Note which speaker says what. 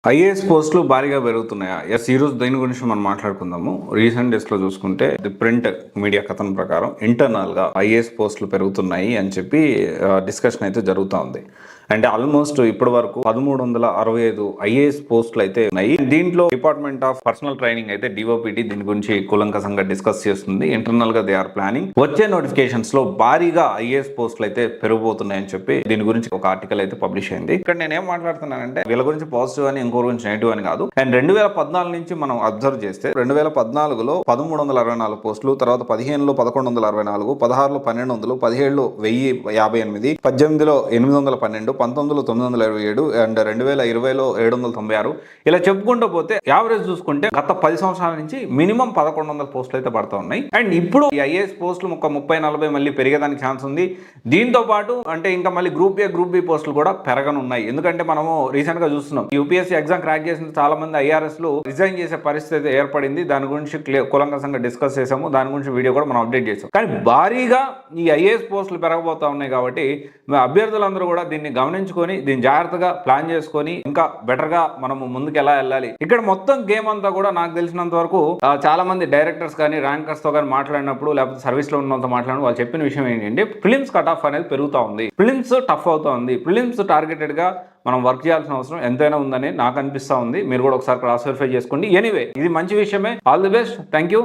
Speaker 1: IAS పోస్టులు భారీగా పెరుగుతున్నాయా? Yes, ఈ రోజు దీని గురించి మనం మాట్లాడుకుందాము. రీసెంట్ డేస్ లో చూసుకుంటే ది ప్రింట్ మీడియా కథనం ప్రకారం ఇంటర్నల్ గా ఐఏఎస్ పోస్టులు పెరుగుతున్నాయి అని చెప్పి డిస్కషన్ అయితే జరుగుతూ ఉంది. అంటే ఆల్మోస్ట్ ఇప్పటి వరకు 1365 ఐఏఎస్ పోస్టులు అయితే ఉన్నాయి. దీంట్లో డిపార్ట్మెంట్ ఆఫ్ పర్సనల్ ట్రైనింగ్ అయితే డిఓపిటి దీని గురించి కూలంకషంగా డిస్కస్ చేస్తుంది. ఇంటర్నల్ గా దే ఆర్ ప్లానింగ్ వచ్చే నోటిఫికేషన్స్ లో భారీగా ఐఏఎస్ పోస్టులు అయితే పెరిగిపోతున్నాయని చెప్పి దీని గురించి ఒక ఆర్టికల్ అయితే పబ్లిష్ అయింది. ఇక్కడ నేనేం మాట్లాడుతున్నానంటే వీళ్ళ గురించి పాజిటివ్ అని ఇంకో గురించి నెగిటివ్ అని కాదు. అండ్ 2014 నుంచి మనం అబ్జర్వ్ చేస్తే 2014లో 1364 పోస్టులు, తర్వాత 15లో 1164, 16లో 1200, 17లో 1058, 18లో 812, 19లో 927 అండ్ 2020లో 796. ఇలా చెప్పుకుంటూ పోతే యావరేజ్ చూసుకుంటే గత 10 సంవత్సరాల నుంచి మినిమం 1100 పోస్టులు అయితే పడుతూ ఉన్నాయి. అండ్ ఇప్పుడు ఈ ఐఏఎస్ పోస్టులు ఒక 30-40 మళ్ళీ పెరిగేదానికి ఛాన్స్ ఉంది. దీంతో పాటు అంటే ఇంకా మళ్ళీ గ్రూప్ ఏ గ్రూప్ బి పోస్టులు కూడా పెరగనున్నాయి. ఎందుకంటే మనము రీసెంట్ గా చూస్తున్నాం యూపీఎస్సీ ఎగ్జామ్ క్రాక్ చేసిన చాలా మంది ఐఆర్ఎస్ లు రిజైన్ చేసే పరిస్థితి ఏర్పడింది. దాని గురించి కూలంకషంగా డిస్కస్ చేసాము. దాని గురించి వీడియో కూడా మనం అప్డేట్ చేసాం. కానీ భారీగా ఈ ఐఏఎస్ పోస్టులు పెరగబోతా ఉన్నాయి కాబట్టి అభ్యర్థులందరూ కూడా దీన్ని గమనించుకొని దీన్ని జాగ్రత్తగా ప్లాన్ చేసుకొని ఇంకా బెటర్ గా మనము ముందుకు ఎలా వెళ్ళాలి. ఇక్కడ మొత్తం గేమ్ అంతా కూడా నాకు తెలిసినంత వరకు చాలా మంది డైరెక్టర్స్ కానీ ర్యాంకర్స్ తో కానీ మాట్లాడినప్పుడు లేకపోతే సర్వీస్ లో ఉన్నంత మాట్లాడినప్పుడు వాళ్ళు చెప్పిన విషయం ఏంటంటే ఫిలిమ్స్ కట్ ఆఫ్ అనేది పెరుగుతూ ఉంది. ఫిలిమ్స్ టఫ్ అవుతా ఉంది. ఫిలిమ్స్ టార్గెటెడ్ గా మనం వర్క్ చేయాల్సిన అవసరం ఎంతైనా ఉందని నాకు అనిపిస్తా ఉంది. మీరు కూడా ఒకసారి క్రాస్ వెరిఫై చేసుకోండి. ఎనీవే ఇది మంచి విషయమే. All the best. Thank you.